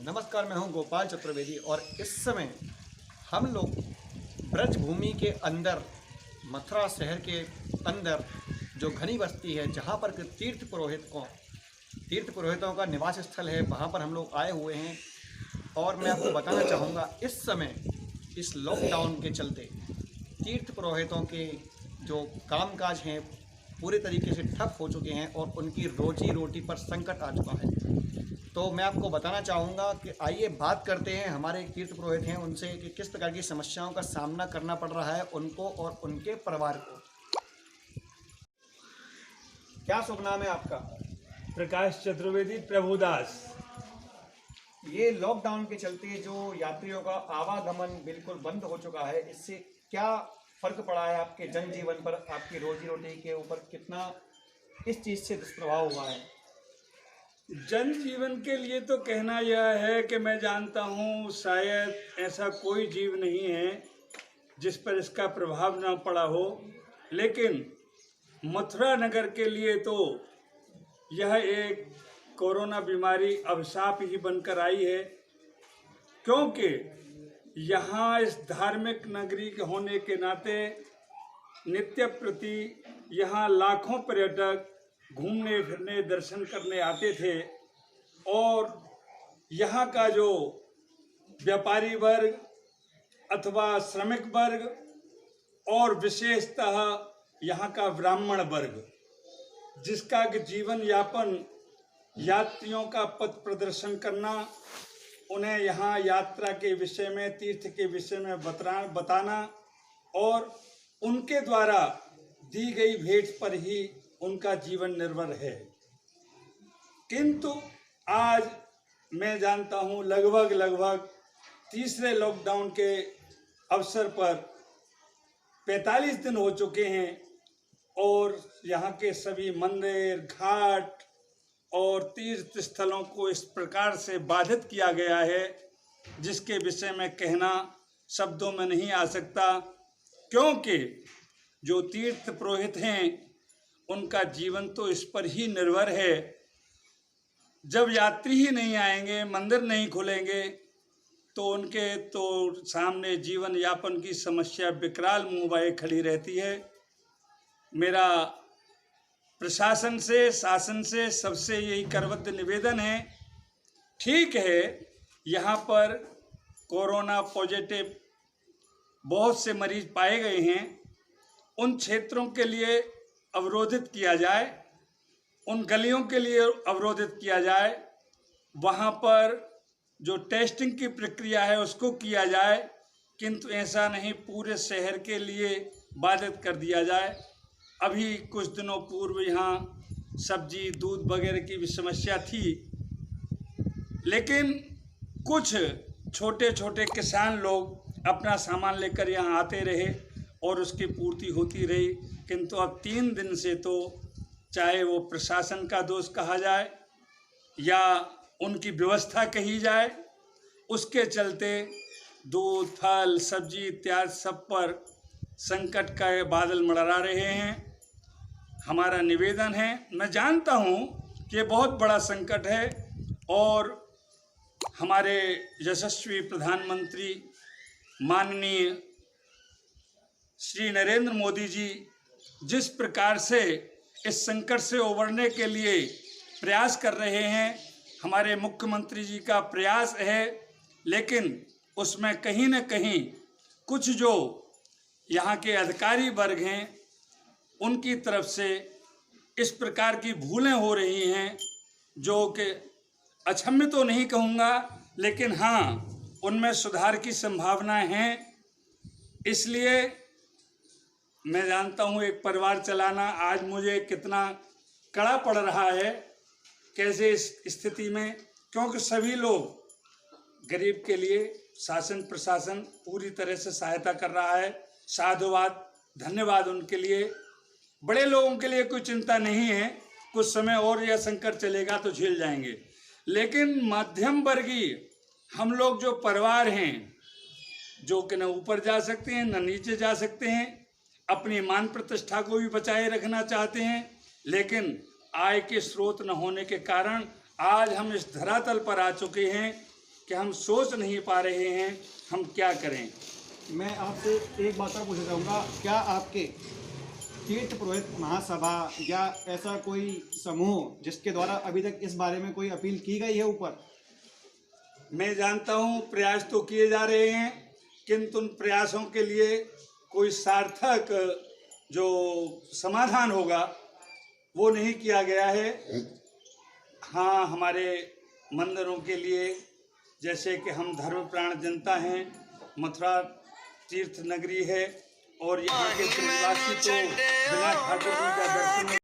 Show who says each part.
Speaker 1: नमस्कार, मैं हूं गोपाल चतुर्वेदी और इस समय हम लोग ब्रज भूमि के अंदर मथुरा शहर के अंदर जो घनी बस्ती है जहां पर कि तीर्थ पुरोहितों का निवास स्थल है, वहां पर हम लोग आए हुए हैं। और मैं आपको बताना चाहूँगा, इस समय इस लॉकडाउन के चलते तीर्थ पुरोहितों के जो कामकाज हैं पूरे तरीके से ठप हो चुके हैं और उनकी रोजी रोटी पर संकट आ चुका है। तो मैं आपको बताना चाहूँगा कि आइए बात करते हैं, हमारे एक तीर्थ पुरोहित हैं उनसे, कि किस प्रकार की समस्याओं का सामना करना पड़ रहा है उनको और उनके परिवार को। क्या शुभ नाम है आपका?
Speaker 2: प्रकाश चतुर्वेदी प्रभुदास।
Speaker 1: ये लॉकडाउन के चलते जो यात्रियों का आवागमन बिल्कुल बंद हो चुका है, इससे क्या फर्क पड़ा है आपके जनजीवन पर, आपकी रोजी रोटी के ऊपर कितना इस चीज़ से दुष्प्रभाव हुआ है?
Speaker 2: जनजीवन के लिए तो कहना यह है कि मैं जानता हूँ शायद ऐसा कोई जीव नहीं है जिस पर इसका प्रभाव न पड़ा हो, लेकिन मथुरा नगर के लिए तो यह एक कोरोना बीमारी अभिशाप ही बनकर आई है, क्योंकि यहाँ इस धार्मिक नगरी के होने के नाते नित्य प्रति यहाँ लाखों पर्यटक घूमने फिरने दर्शन करने आते थे और यहाँ का जो व्यापारी वर्ग अथवा श्रमिक वर्ग और विशेषतः यहाँ का ब्राह्मण वर्ग, जिसका कि जीवन यापन यात्रियों का पथ प्रदर्शन करना, उन्हें यहाँ यात्रा के विषय में, तीर्थ के विषय में बताना और उनके द्वारा दी गई भेंट पर ही उनका जीवन निर्भर है। किंतु आज मैं जानता हूँ लगभग तीसरे लॉकडाउन के अवसर पर 45 दिन हो चुके हैं और यहाँ के सभी मंदिर, घाट और तीर्थ स्थलों को इस प्रकार से बाधित किया गया है जिसके विषय में कहना शब्दों में नहीं आ सकता, क्योंकि जो तीर्थ पुरोहित हैं उनका जीवन तो इस पर ही निर्भर है। जब यात्री ही नहीं आएंगे, मंदिर नहीं खुलेंगे, तो उनके तो सामने जीवन यापन की समस्या विकराल मुँह बाए खड़ी रहती है। मेरा प्रशासन से, शासन से, सबसे यही करबद्ध निवेदन है, ठीक है यहाँ पर कोरोना पॉजिटिव बहुत से मरीज पाए गए हैं, उन क्षेत्रों के लिए अवरोधित किया जाए, उन गलियों के लिए अवरोधित किया जाए, वहाँ पर जो टेस्टिंग की प्रक्रिया है उसको किया जाए, किंतु ऐसा नहीं पूरे शहर के लिए बाधित कर दिया जाए। अभी कुछ दिनों पूर्व यहाँ सब्जी दूध वगैरह की भी समस्या थी, लेकिन कुछ छोटे छोटे किसान लोग अपना सामान लेकर यहाँ आते रहे और उसकी पूर्ति होती रही। किंतु अब 3 दिन से तो चाहे वो प्रशासन का दोष कहा जाए या उनकी व्यवस्था कही जाए, उसके चलते दूध, फल, सब्जी इत्यादि सब पर संकट का बादल मंडरा रहे हैं। हमारा निवेदन है, मैं जानता हूँ कि ये बहुत बड़ा संकट है और हमारे यशस्वी प्रधानमंत्री माननीय श्री नरेंद्र मोदी जी जिस प्रकार से इस संकट से उबरने के लिए प्रयास कर रहे हैं, हमारे मुख्यमंत्री जी का प्रयास है, लेकिन उसमें कहीं न कहीं कुछ जो यहाँ के अधिकारी वर्ग हैं उनकी तरफ से इस प्रकार की भूलें हो रही हैं, जो कि अक्षम्य तो नहीं कहूँगा, लेकिन हाँ उनमें सुधार की संभावनाएं हैं। इसलिए मैं जानता हूँ एक परिवार चलाना आज मुझे कितना कड़ा पड़ रहा है, कैसे इस स्थिति में, क्योंकि सभी लोग गरीब के लिए शासन प्रशासन पूरी तरह से सहायता कर रहा है। साधुवाद, धन्यवाद उनके लिए। बड़े लोगों के लिए कोई चिंता नहीं है, कुछ समय और यह संकट चलेगा तो झेल जाएंगे, लेकिन मध्यम वर्गीय हम लोग जो परिवार हैं, जो कि न ऊपर जा सकते हैं न नीचे जा सकते हैं, अपनी मान प्रतिष्ठा को भी बचाए रखना चाहते हैं, लेकिन आय के स्रोत न होने के कारण आज हम इस धरातल पर आ चुके हैं कि हम सोच नहीं पा रहे हैं हम क्या करें।
Speaker 1: मैं आपसे एक बात और पूछना चाहूँगा, क्या आपके तीर्थ पुरोहित महासभा या ऐसा कोई समूह जिसके द्वारा अभी तक इस बारे में कोई अपील की गई है ऊपर?
Speaker 2: मैं जानता हूँ प्रयास तो किए जा रहे हैं, किंतु उन प्रयासों के लिए कोई सार्थक जो समाधान होगा वो नहीं किया गया है। हाँ, हमारे मंदिरों के लिए, जैसे कि हम धर्मप्राण जनता हैं, मथुरा तीर्थ नगरी है और यहाँ के निवासी तो बिना ठाकुर जी का दर्शन